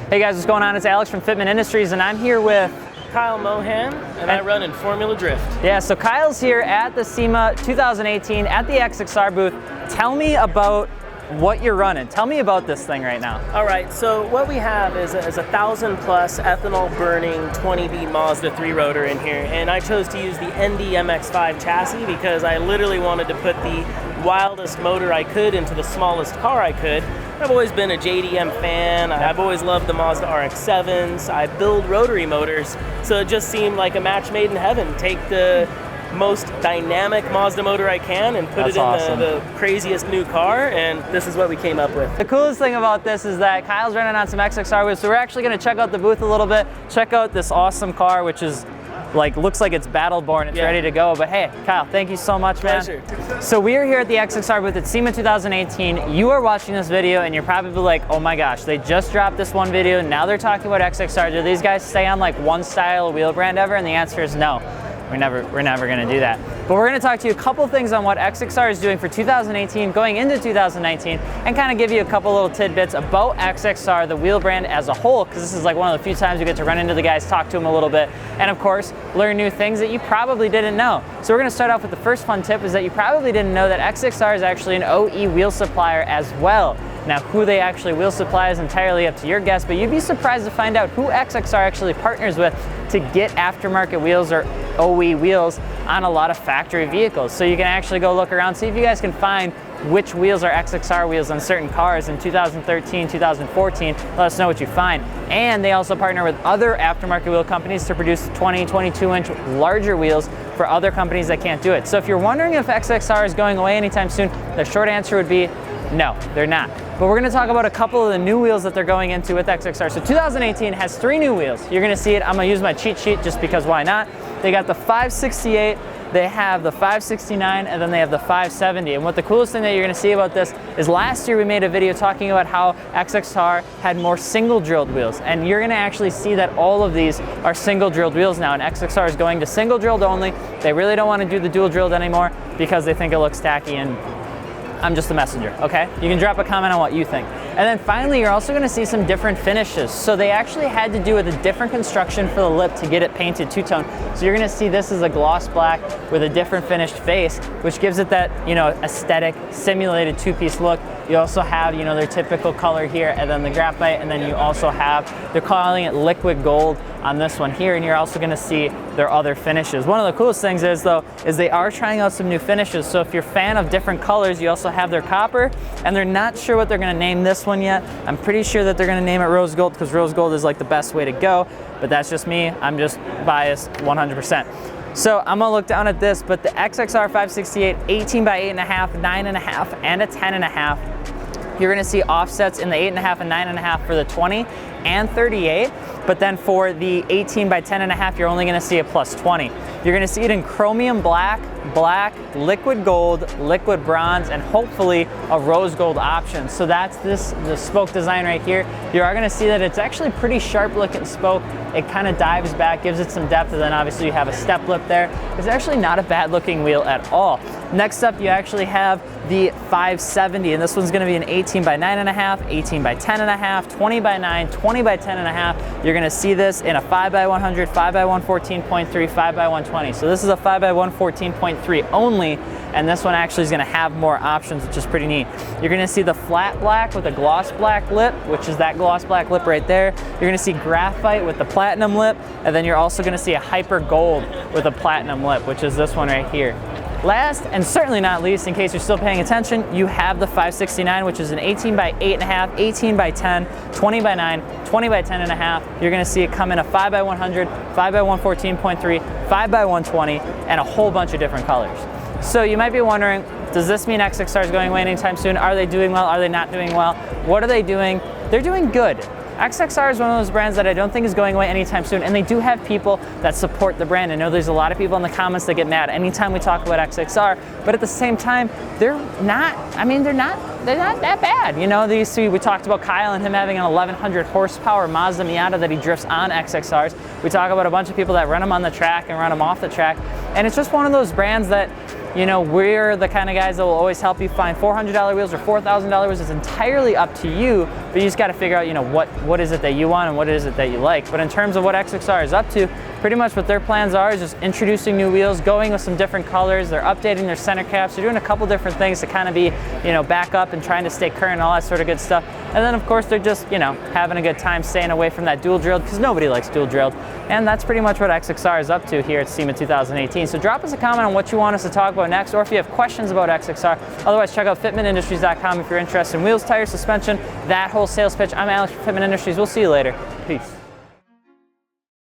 Hey guys, what's going on? It's Alex from Fitment Industries, and I'm here with Kyle Mohan, and I run in Formula Drift. Yeah, so Kyle's here at the SEMA 2018 at the XXR booth. Tell me about what you're running. Tell me about this thing right now. All right, so what we have is a 1,000 plus ethanol burning 20B Mazda 3 rotor in here, and I chose to use the ND MX-5 chassis because I literally wanted to put the wildest motor I could into the smallest car I could. I've always been a JDM fan. I've always loved the Mazda RX-7s. I build rotary motors, so it just seemed like a match made in heaven. Take the most dynamic Mazda motor I can and put it in the craziest new car, and this is what we came up with. The coolest thing about this is that Kyle's running on some XXR wheels, so we're actually going to check out the booth a little bit, check out this awesome car, which is looks like it's battle-born, it's ready to go. But hey, Kyle, thank you so much, man. Pleasure. So we are here at the XXR booth at SEMA 2018. You are watching this video and you're probably like, oh my gosh, they just dropped this one video, now they're talking about XXR. Do these guys stay on like one style wheel brand ever? And the answer is no. We're never gonna do that. But we're gonna talk to you a couple things on what XXR is doing for 2018, going into 2019, and kind of give you a couple little tidbits about XXR, the wheel brand as a whole, because this is like one of the few times you get to run into the guys, talk to them a little bit, and of course, learn new things that you probably didn't know. So we're gonna start off with the first fun tip, is that you probably didn't know that XXR is actually an OE wheel supplier as well. Now, who they actually wheel supply is entirely up to your guess, but you'd be surprised to find out who XXR actually partners with to get aftermarket wheels or OE wheels on a lot of factory vehicles. So you can actually go look around, see if you guys can find which wheels are XXR wheels on certain cars in 2013, 2014. Let us know what you find. And they also partner with other aftermarket wheel companies to produce 20, 22-inch larger wheels for other companies that can't do it. So if you're wondering if XXR is going away anytime soon, the short answer would be no, they're not. But we're gonna talk about a couple of the new wheels that they're going into with XXR. So 2018 has 3 new wheels. You're gonna see it, I'm gonna use my cheat sheet just because why not? They got the 568, they have the 569, and then they have the 570. And what the coolest thing that you're gonna see about this is last year we made a video talking about how XXR had more single drilled wheels. And you're gonna actually see that all of these are single drilled wheels now, and XXR is going to single drilled only. They really don't wanna do the dual drilled anymore because they think it looks tacky, and I'm just the messenger, okay? You can drop a comment on what you think. And then finally, you're also gonna see some different finishes. So they actually had to do with a different construction for the lip to get it painted two-tone. So you're gonna see this is a gloss black with a different finished face, which gives it that, aesthetic, simulated two-piece look. You also have, their typical color here, and then the graphite, and then you also have, they're calling it liquid gold on this one here, and you're also gonna see their other finishes. One of the coolest things is they are trying out some new finishes. So if you're a fan of different colors, you also have their copper, and they're not sure what they're gonna name this one yet. I'm pretty sure that they're gonna name it rose gold because rose gold is like the best way to go, but that's just me. I'm just biased 100%. So I'm gonna look down at this, but the XXR 568, 18 by 8.5, 9.5, and a 10.5. You're gonna see offsets in the 8.5 and 9.5 for the 20 and 38, but then for the 18 by 10.5, you're only gonna see a plus 20. You're gonna see it in chromium black, liquid gold, liquid bronze, and hopefully a rose gold option. So that's the spoke design right here. You are gonna see that it's actually pretty sharp looking spoke. It kind of dives back, gives it some depth, and then obviously you have a step lip there. It's actually not a bad looking wheel at all. Next up, you actually have the 570, and this one's gonna be an 18 by 9.5, 18 by 10.5, 20 by 9, 20 by 10.5. You're gonna see this in a 5 by 100, 5 by 114.3, 5 by 120. So this is a 5 by 114.3 only, and this one actually is gonna have more options, which is pretty neat. You're gonna see the flat black with a gloss black lip, which is that gloss black lip right there. You're gonna see graphite with the platinum lip, and then you're also gonna see a hyper gold with a platinum lip, which is this one right here. Last, and certainly not least, in case you're still paying attention, you have the 569, which is an 18 by 8.5, 18 by 10, 20 by 9, 20 by 10.5. You're gonna see it come in a 5 by 100, 5 by 114.3, 5 by 120, and a whole bunch of different colors. So you might be wondering, does this mean XXR is going away anytime soon? Are they doing well? Are they not doing well? What are they doing? They're doing good. XXR is one of those brands that I don't think is going away anytime soon, and they do have people that support the brand. I know there's a lot of people in the comments that get mad anytime we talk about XXR, but at the same time, they're not that bad. We talked about Kyle and him having an 1100 horsepower Mazda Miata that he drifts on XXRs. We talk about a bunch of people that run them on the track and run them off the track, and it's just one of those brands that You know, we're the kind of guys that will always help you find $400 wheels or $4,000 wheels. It's entirely up to you, but you just got to figure out, you know, what is it that you want and what is it that you like. But in terms of what XXR is up to, pretty much what their plans are is just introducing new wheels, going with some different colors. They're updating their center caps. They're doing a couple different things to kind of be, you know, back up and trying to stay current and all that sort of good stuff. And then of course they're just, you know, having a good time staying away from that dual drilled, because nobody likes dual drilled. And that's pretty much what XXR is up to here at SEMA 2018. So drop us a comment on what you want us to talk about next, or if you have questions about XXR. Otherwise, check out fitmentindustries.com if you're interested in wheels, tires, suspension, that whole sales pitch. I'm Alex from Fitment Industries. We'll see you later. Peace.